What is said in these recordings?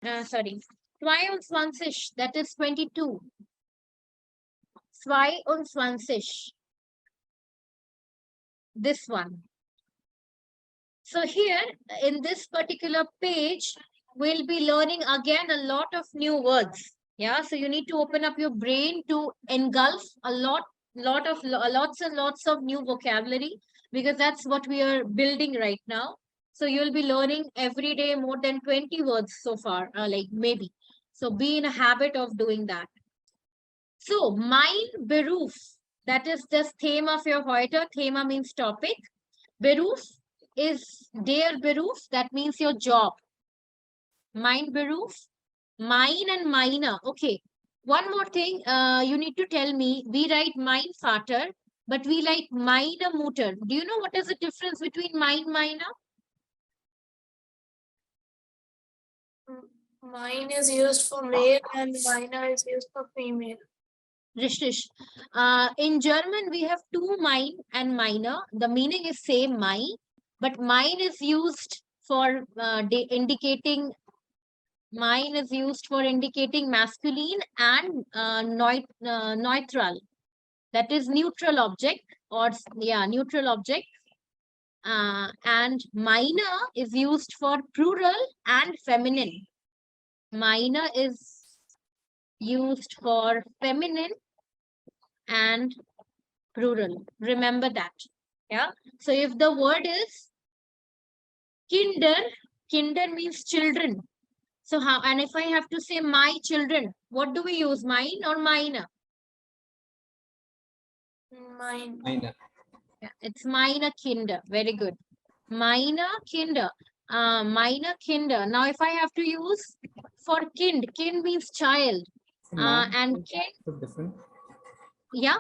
Sorry. 22, that is 22. 22. This one. So here in this particular page, we'll be learning again a lot of new words. Yeah, so you need to open up your brain to engulf lots and lots of new vocabulary, because that's what we are building right now. So you'll be learning every day more than 20 words so far, like maybe. So be in a habit of doing that. So mein Beruf, that is the theme of your heute. Thema means topic. Beruf is der Beruf, that means your job. Mein Beruf, mine and meiner. Okay. One more thing, you need to tell me, we write mein Vater, but we like meine Mutter. Do you know what is the difference between mein, meiner? Mine is used for male and minor is used for female. Rishtish. In German, we have two mine and meiner. The meaning is same mine, but mine is used for indicating masculine and neutral. That is neutral object, or neutral object. And minor is used for plural and feminine. Minor is used for feminine and plural. Remember that. Yeah. So if the word is kinder means children. So how, and if I have to say my children, what do we use? Mine or minor? Mine. Yeah, it's meine Kinder. Very good. Meine Kinder. Meine Kinder. Now, if I have to use for kind means child. And kind. Different. Yeah.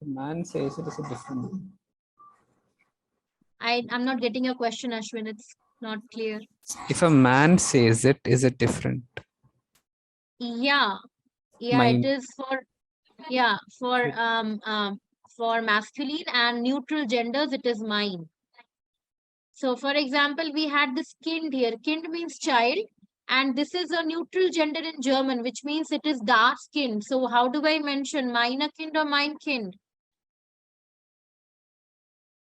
The man says it is a different. I'm not getting your question, Ashwin. It's not clear. If a man says it, is it different? Yeah. Yeah, Mine. it is for masculine and neutral genders, it is mine. So for example, we had this kind here. Kind means child, and this is a neutral gender in German, which means it is dark skinned. So how do I mention meine Kind or mein Kind?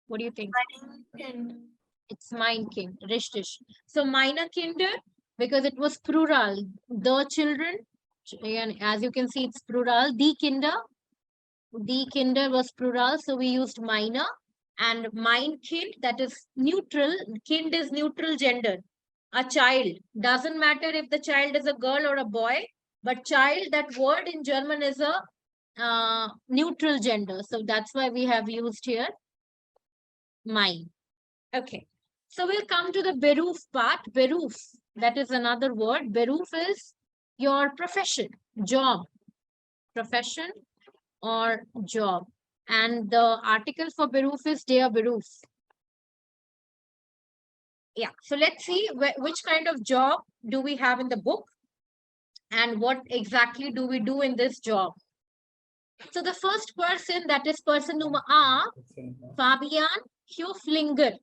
What do you think? Mine kind. It's mein Kind, richtig. So meine Kinder, because it was plural, the children, and as you can see, it's plural. Die Kinder was plural, so we used meine. And mein Kind, that is neutral. Kind is neutral gender. A child. Doesn't matter if the child is a girl or a boy, but child, that word in German is a neutral gender. So that's why we have used here mein. Okay. So we'll come to the Beruf part. Beruf, that is another word. Beruf is your profession, job. Profession or job. And the article for Beruf is der Beruf. Yeah, so let's see which kind of job do we have in the book and what exactly do we do in this job. So the first person, that is person number A, Fabian Hoflinger.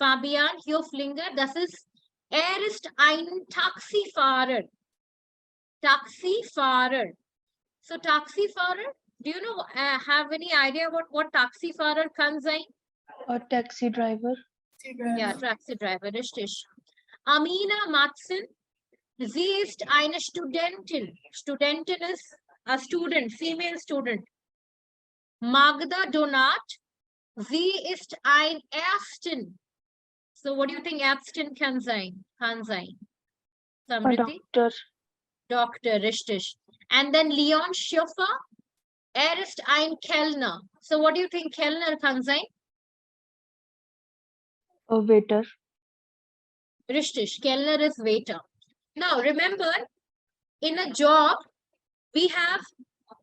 Fabian Hoflinger, das ist, ist ein Taxifahrer. Taxifahrer. So Taxifahrer, do you know, have any idea what Taxifahrer kann sein? A taxi driver. Ja, Taxi Driver, richtig. Amina Matzen, sie ist eine Studentin. Studentin ist a student, female student. Magda Donat, sie ist ein Ärztin. So what do you think Ärztin kann sein? Kann sein. A Samriti? doctor. Doctor, richtig. And then Leon Schiffer, ist ein Kellner. So what do you think Kellner kann sein? A waiter. Richtig, Kellner is waiter. Now remember, in a job, we have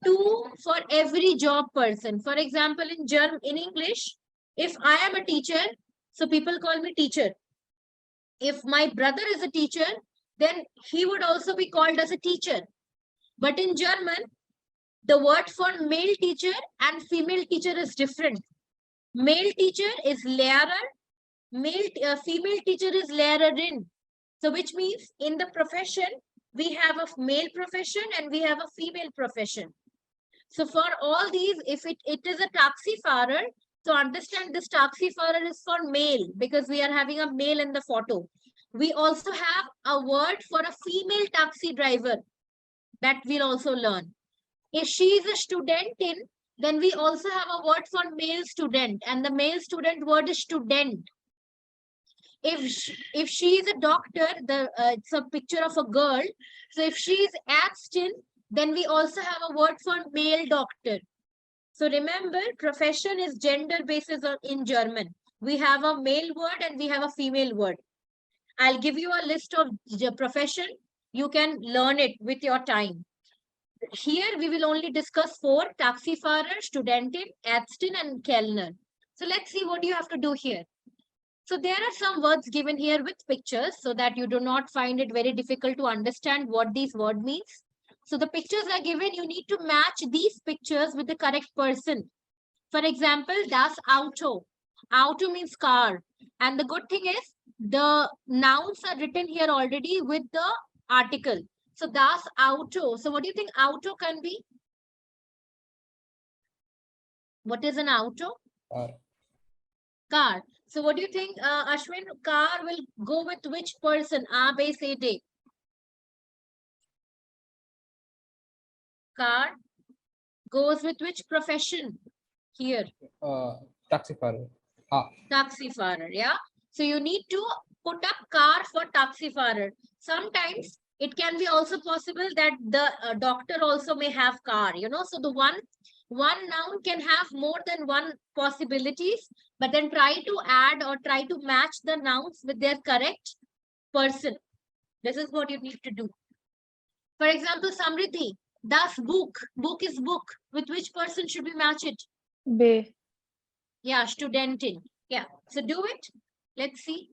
two for every job person. For example, in English, if I am a teacher, so people call me teacher. If my brother is a teacher, then he would also be called as a teacher. But in German, the word for male teacher and female teacher is different. Male teacher is Lehrer, female teacher is Lehrerin. So which means in the profession, we have a male profession and we have a female profession. So for all these, if it is a taxifarer, so understand this taxifarer is for male because we are having a male in the photo. We also have a word for a female taxi driver that we'll also learn. If she is a studentin, then we also have a word for male student, and the male student word is student. If she is a doctor, it's a picture of a girl. So if she is Ärztin, then we also have a word for male doctor. So remember, profession is gender basis in German. We have a male word and we have a female word. I'll give you a list of profession. You can learn it with your time. Here we will only discuss 4: Taxifahrer, Studentin, Ärztin, and Kellner. So let's see what you have to do here. So there are some words given here with pictures so that you do not find it very difficult to understand what these words means. So the pictures are given, you need to match these pictures with the correct person. For example, das Auto. Auto means car. And the good thing is the nouns are written here already with the article. So das Auto. So what do you think auto can be? What is an auto? Car. So what do you think, Ashwin? Car will go with which person? A, B, C, D. Car goes with which profession here? Taxifarer. Taxifarer, yeah. So you need to put up car for taxifarer. Sometimes it can be also possible that the doctor also may have car, you know. So the one noun can have more than one possibilities, but then try to add or try to match the nouns with their correct person. This is what you need to do. For example, Samriddhi, das book. Book is book. With which person should we match it? Bay. Yeah, studentin. Yeah, so do it. Let's see.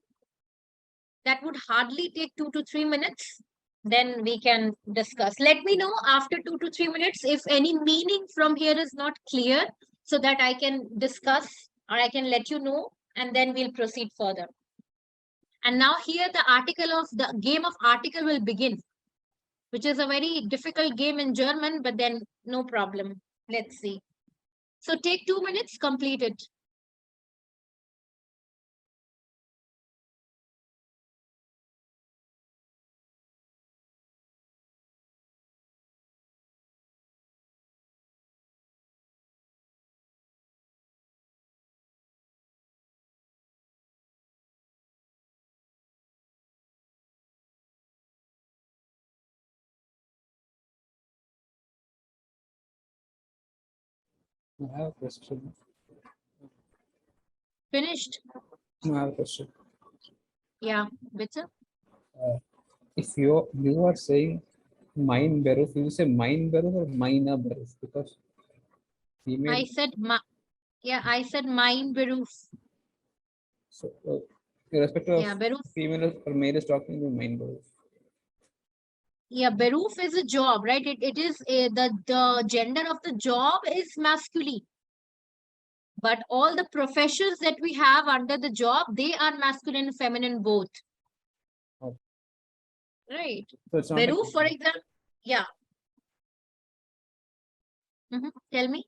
That would hardly take 2 to 3 minutes. Then we can discuss. Let me know after 2 to 3 minutes if any meaning from here is not clear so that I can discuss or I can let you know and then we'll proceed further. And now here the game of article will begin, which is a very difficult game in German, but then no problem. Let's see. So take 2 minutes, complete it. I have a question. Finished? No, I have a question. Yeah, bitte. If you are saying mein Beruf, you say mein Beruf or meine Beruf? Because female. I said mein Beruf. So, irrespective Yeah, of Beruf. female or male is talking about mein Beruf. Yeah, Beruf is a job, right? It is the gender of the job is masculine. But all the professions that we have under the job, they are masculine and feminine both. Okay. Right. So it's not Beruf, like, for example, yeah. Tell me.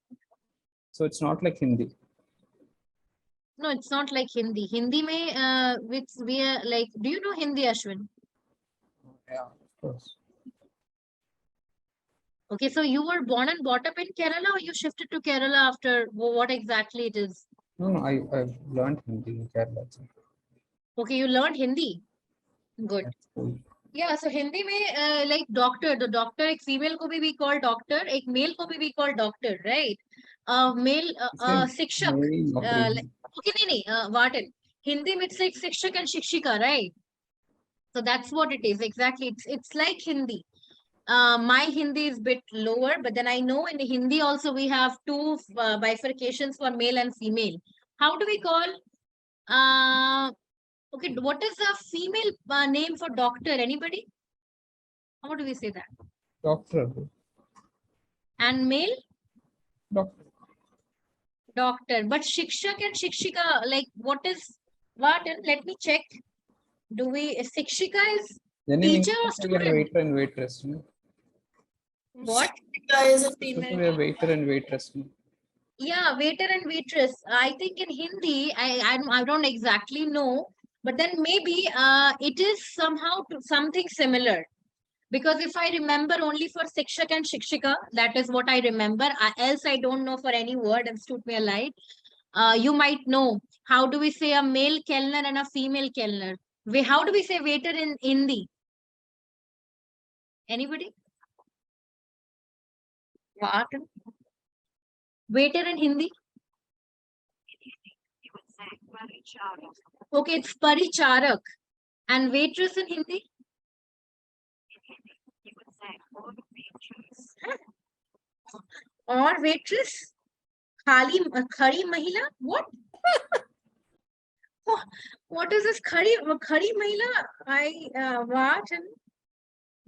so it's not like Hindi. No, it's not like Hindi. Hindi may, which we are like, do you know Hindi, Ashwin? Yeah, of course. Okay, so you were born and brought up in Kerala or you shifted to Kerala after what exactly it is? No, I've learned Hindi in Kerala. Okay, you learned Hindi. Good. That's cool. Yeah, so Hindi में like doctor, the doctor एक female को भी we call doctor, एक male को भी we call doctor, right? Male शिक्षक. Maybe not really. Okay, नहीं, Vartan. Hindi में it's like शिक्षक and शिक्षिका, right? So that's what it is exactly. It's like Hindi. My Hindi is bit lower, but then I know in Hindi also we have two bifurcations for male and female. How do we call? Okay, what is the female name for doctor? Anybody? How do we say that? Doctor. And male? Doctor. Doctor. But shikshak and shikshika, like what is what? Let me check. Do we Shikshika is Then in Teacher or English, we are student? waiter and waitress. No? What? Shikshika is a So female. we are waiter and waitress. No? Yeah, waiter and waitress. I think in Hindi, I don't exactly know, but then maybe it is somehow something similar. Because if I remember only for Sikshak and Shikshika, that is what I remember. Else I don't know for any word, and stood me alive. You might know. How do we say a male kelner and a female kelner? How do we say waiter in Hindi? Anybody? What? Waiter in Hindi? Okay, it's paricharak. And waitress in Hindi? Or waitress? Khari mahila? What? What is this khari mahila? What?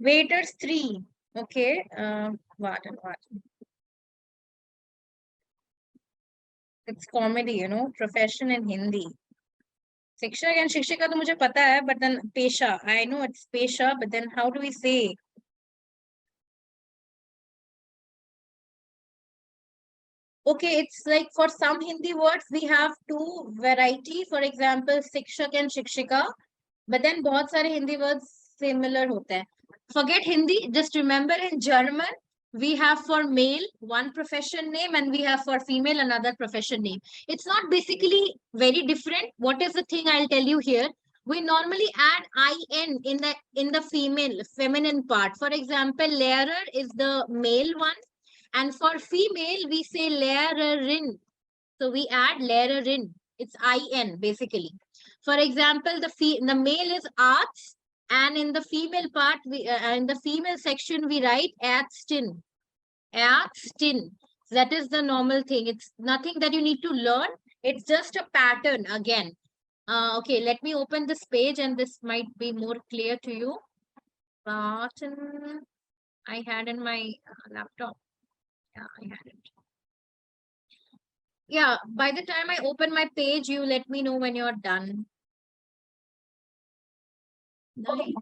Waiters 3. Okay. What? It's comedy, you know, profession in Hindi. Shikshak and Shikshika to mujhe pata hai, but then pesha. I know it's pesha, but then how do we say? Okay, it's like for some Hindi words, we have 2 variety. For example, Shikshak and Shikshika. But then बहुत सारे Hindi words similar होते हैं. Forget Hindi, just remember in German, we have for male one profession name and we have for female another profession name. It's not basically very different. What is the thing I'll tell you here? We normally add in the feminine part. For example, lehrer is the male one, and for female we say lehrerin. So we add lehrerin. It's in basically. For example, the male is arts, and in the female part, in the female section, we write Ärztin. Ärztin. That is the normal thing. It's nothing that you need to learn. It's just a pattern again. Okay, let me open this page, and this might be more clear to you. Pattern I had in my laptop. Yeah, I had it. Yeah, by the time I open my page, you let me know when you're done. Nice.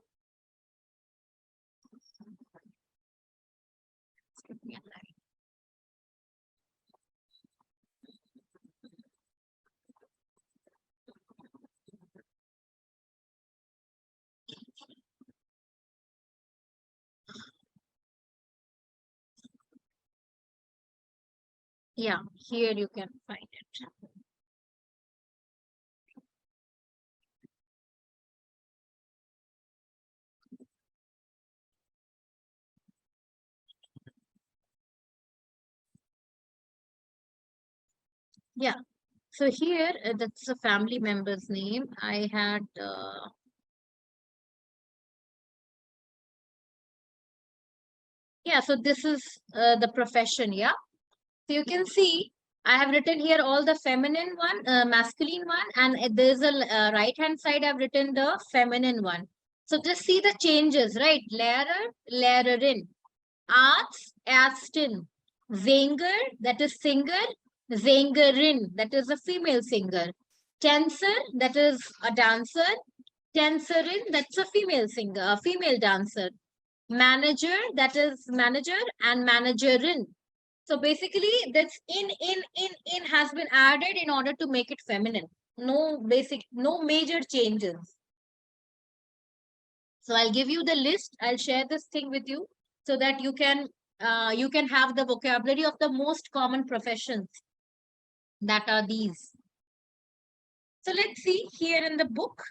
Yeah, here you can find it. Yeah, so here that's a family member's name. I had yeah, so this is the profession. Yeah, so you can see I have written here all the feminine one, masculine one, and there's a right hand side I've written the feminine one. So just see the changes, right? Lehrer, lehrerin, arts, Aston, Zanger, that is singer, Zangerin, that is a female singer, Tänzer, that is a dancer, Tänzerin, that's a female singer, a female dancer, manager, that is manager, and managerin. So basically, that's in has been added in order to make it feminine. No major changes. So I'll give you the list. I'll share this thing with you so that you can have the vocabulary of the most common professions that are these. So let's see here in the book.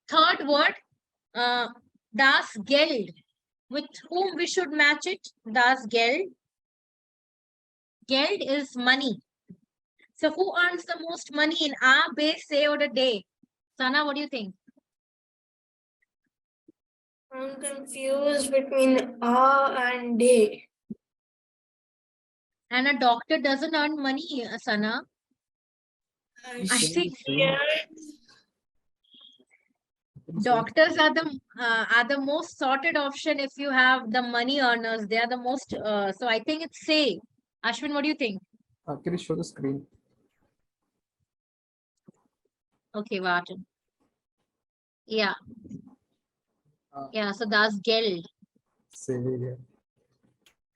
Third word, das Geld. With whom we should match it? Das Geld. Geld is money. So who earns the most money in a, B, C, or a day? Sana, what do you think? I'm confused between A and day. And a doctor doesn't earn money, Sana. I think Yeah. doctors are the most sorted option if you have the money earners. They are the most. So I think it's say. Ashwin, what do you think? Can you show the screen? Okay, Vartan. Yeah. Yeah, so that's Geld. Say.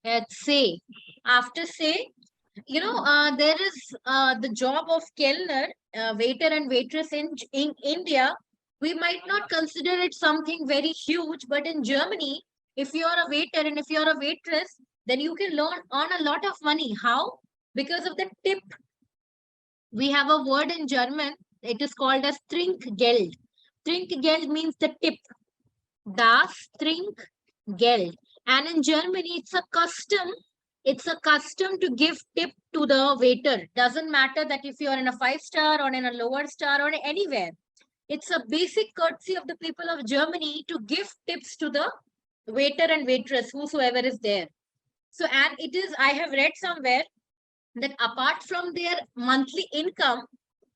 It's say. After say, there is the job of Kellner, waiter and waitress in India. We might not consider it something very huge, but in Germany, if you're a waiter and if you're a waitress, then you can earn a lot of money. How? Because of the tip. We have a word in German. It is called as Trinkgeld. Trinkgeld means the tip. Das Trinkgeld. And in Germany, it's a custom. It's a custom to give tip to the waiter. Doesn't matter that if you're in a 5-star or in a lower star or anywhere. It's a basic courtesy of the people of Germany to give tips to the waiter and waitress, whosoever is there. So, and it is, I have read somewhere that apart from their monthly income,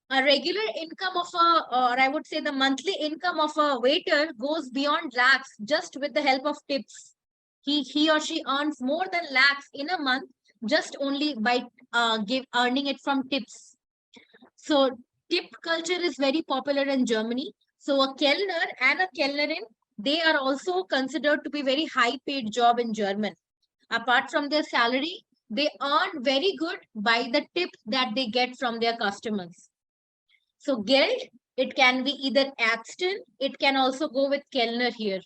a regular income of or I would say the monthly income of a waiter goes beyond lakhs just with the help of tips. He or she earns more than lakhs in a month just only by earning it from tips. So tip culture is very popular in Germany. So a Kellner and a Kellnerin, they are also considered to be very high paid job in German. Apart from their salary, they earn very good by the tip that they get from their customers. So Geld, it can be either Axton, it can also go with Kellner here.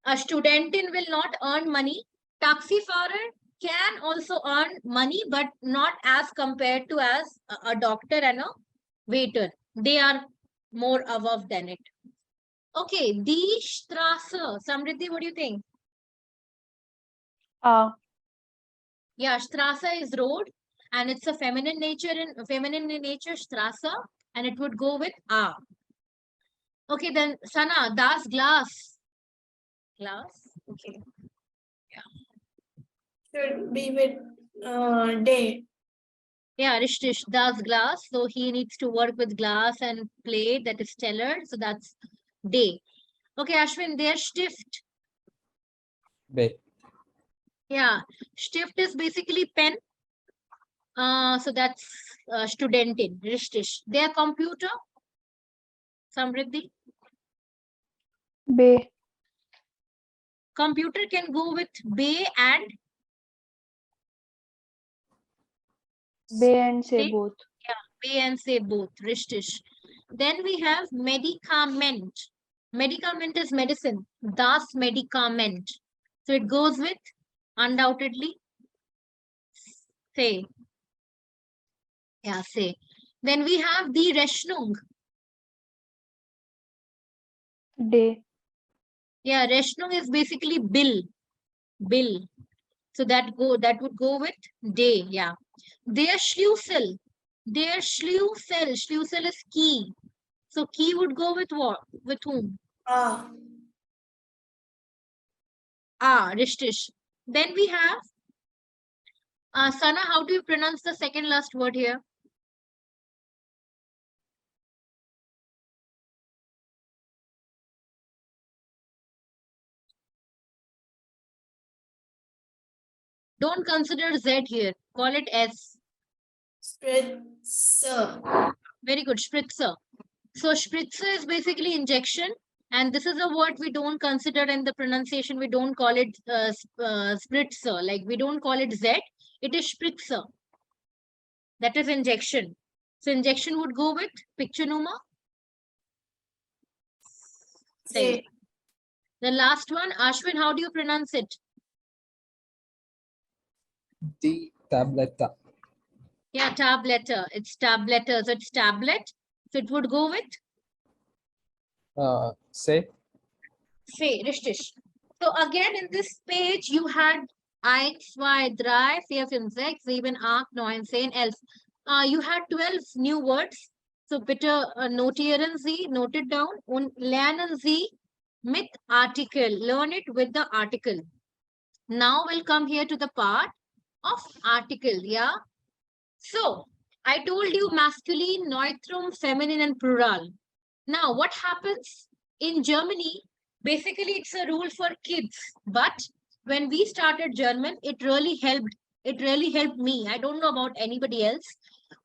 A Studentin will not earn money. Taxifahrer can also earn money, but not as compared to as a doctor and a waiter. They are more above than it. Okay, Die Straße. Samriddhi, what do you think? Yeah, Straße is road, and it's a feminine in nature, Straße, and it would go with A. Okay, then Sana, das Glas. Glass. Okay. Should be with day. Yeah, Rishtish, das Glass. So he needs to work with glass and plate, that is teller. So that's day. Okay, Ashwin, their Stift. Bay. Yeah, Stift is basically pen. So that's Studentin, Rishtish. Their computer. Samriddhi. Bay. Computer can go with bay and Bay and say say. both. Bay and say both. Rishtish. Then we have medicament. Medicament is medicine. Das Medikament. So it goes with undoubtedly say. Yeah, say. Then we have the Rechnung. Day. Yeah, Rechnung is basically bill. Bill. So that would go with day. Yeah. Der Schlüssel. Der Schlüssel. Schlüssel is key. So key would go with what? With whom? Rishtish. Then we have Sana, how do you pronounce the second last word here? Don't consider Z here. Call it S. Spritzer. Very good. Spritzer. So spritzer is basically injection. And this is a word we don't consider in the pronunciation. We don't call it spritzer. Like we don't call it Z. It is spritzer. That is injection. So injection would go with picture Numa. Say. The last one, Ashwin, how do you pronounce it? The tableta. Yeah, tableta. It's tableta. So it's tablet. So it would go with Say. say, Rishtish. So again, in this page, you had 1, 2, 3, 4, 5, 6, 7, 8, 9, 10, 11. You had 12 new words. So bitte notieren Sie, note it down. Und lernen Sie mit Artikel. Learn it with the article. Now we'll come here to the part of article. Yeah. So I told you masculine, neutrum, feminine, and plural. Now what happens in Germany? Basically, it's a rule for kids. But when we started German, it really helped. It really helped me. I don't know about anybody else.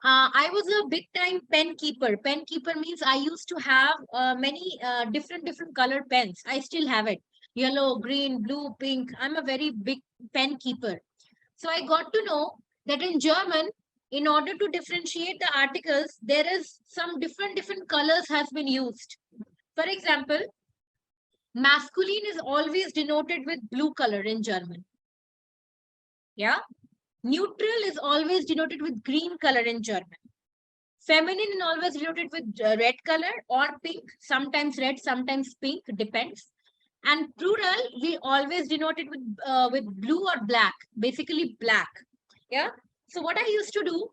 I was a big time pen keeper. Pen keeper means I used to have many different colored pens. I still have it. Yellow, green, blue, pink. I'm a very big pen keeper. So I got to know that in German, in order to differentiate the articles, there is some different colors has been used. For example, masculine is always denoted with blue color in German. Yeah. Neutral is always denoted with green color in German. Feminine is always denoted with red color or pink, sometimes red, sometimes pink, depends. And plural, we always denote it with blue or black, basically black. Yeah. So what I used to do,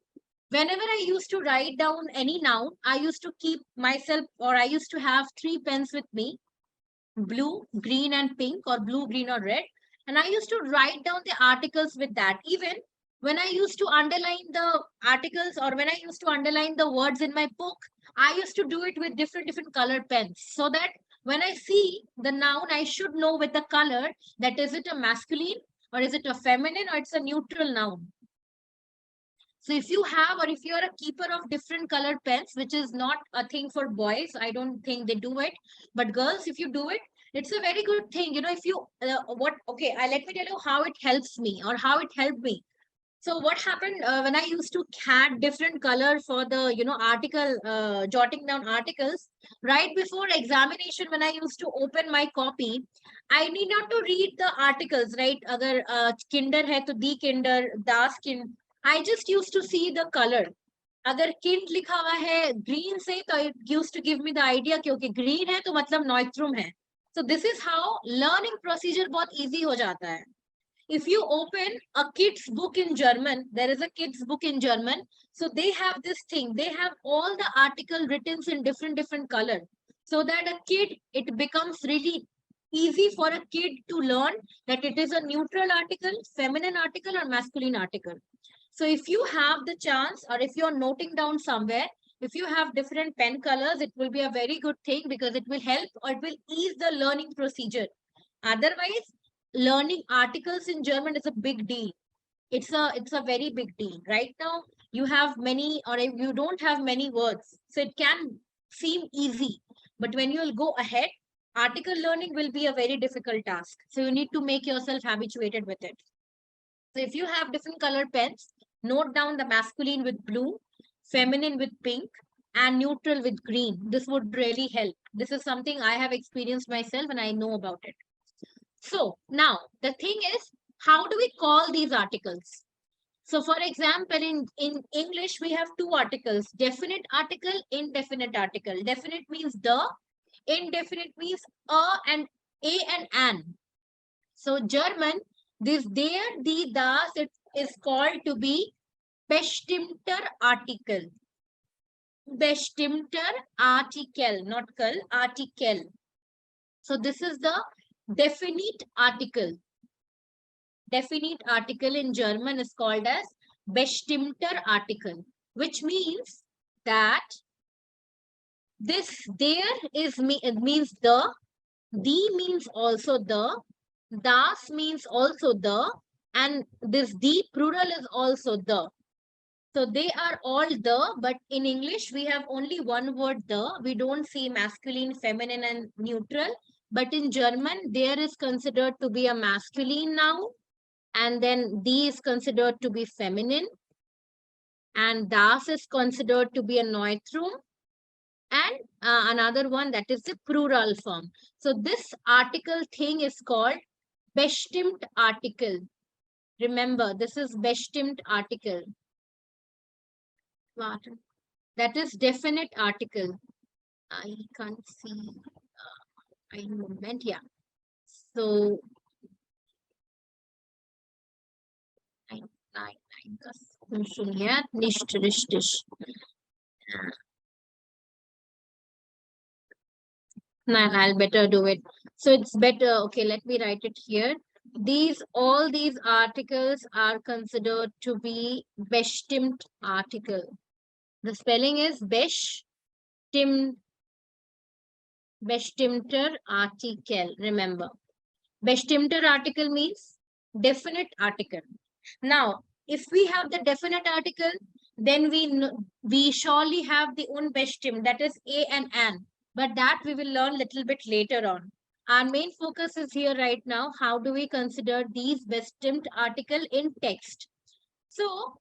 whenever I used to write down any noun, I used to keep myself, or I used to have 3 pens with me, blue, green, and pink, or blue, green, or red. And I used to write down the articles with that. Even when I used to underline the articles, or when I used to underline the words in my book, I used to do it with different colored pens, so that when I see the noun, I should know with the color that is it a masculine, or is it a feminine, or it's a neutral noun. So if you have, or if you're a keeper of different colored pens, which is not a thing for boys, I don't think they do it. But girls, if you do it, it's a very good thing. You know, if you, let me tell you how it helps me, or how it helped me. So what happened when I used to had different color for the, article, jotting down articles, right before examination, when I used to open my copy, I need not to read the articles, right? Agar kinder hai to the kinder, das kind. I just used to see the color. अगर kind लिखा हुआ है green से तो it used to give me the idea कि okay green है तो मतलब नॉइट्रूम है. So this is how learning procedure बहुत easy हो जाता है. If you open a kid's book in German, there is a kid's book in German. So they have this thing. They have all the article written in different color. So that a kid, it becomes really easy for a kid to learn that it is a neutral article, feminine article, or masculine article. So if you have the chance, or if you're noting down somewhere, if you have different pen colors, it will be a very good thing, because it will help, or it will ease the learning procedure. Otherwise, learning articles in German is a big deal. It's a very big deal. Right now, you have many, or you don't have many words. So it can seem easy. But when you'll go ahead, article learning will be a very difficult task. So you need to make yourself habituated with it. So if you have different colored pens, note down the masculine with blue, feminine with pink, and neutral with green. This would really help. This is something I have experienced myself and I know about it. So now the thing is, how do we call these articles? So for example, in English, we have 2 articles, definite article, indefinite article. Definite means the, indefinite means and a and an. So German, this der, die, das, it is called to be bestimmter Artikel. Bestimmter Artikel, not kal, article. So this is the definite article. Definite article in German is called as bestimmter Artikel, which means that this there is it means the, means also the, das means also the, and this the plural is also the. So they are all the, but in English we have only one word the. We don't see masculine, feminine, and neutral. But in German, there is considered to be a masculine noun, and then the is considered to be feminine, and das is considered to be a neutrum, and another one that is the plural form. So this article thing is called bestimmt Artikel. Remember, this is bestimmt Artikel. That is definite article. I can't see. I movement, yeah. So funktioniert nicht richtig. Nah, I'll better do it. So it's better. Okay, let me write it here. All these articles are considered to be bestimmt article. The spelling is bestimmter Artikel. Remember, bestimmter Artikel means definite article. Now, if we have the definite article, then we surely have the unbestimmt, that is a and an, but that we will learn little bit later on. Our main focus is here right now. How do we consider these bestimmt article in text? So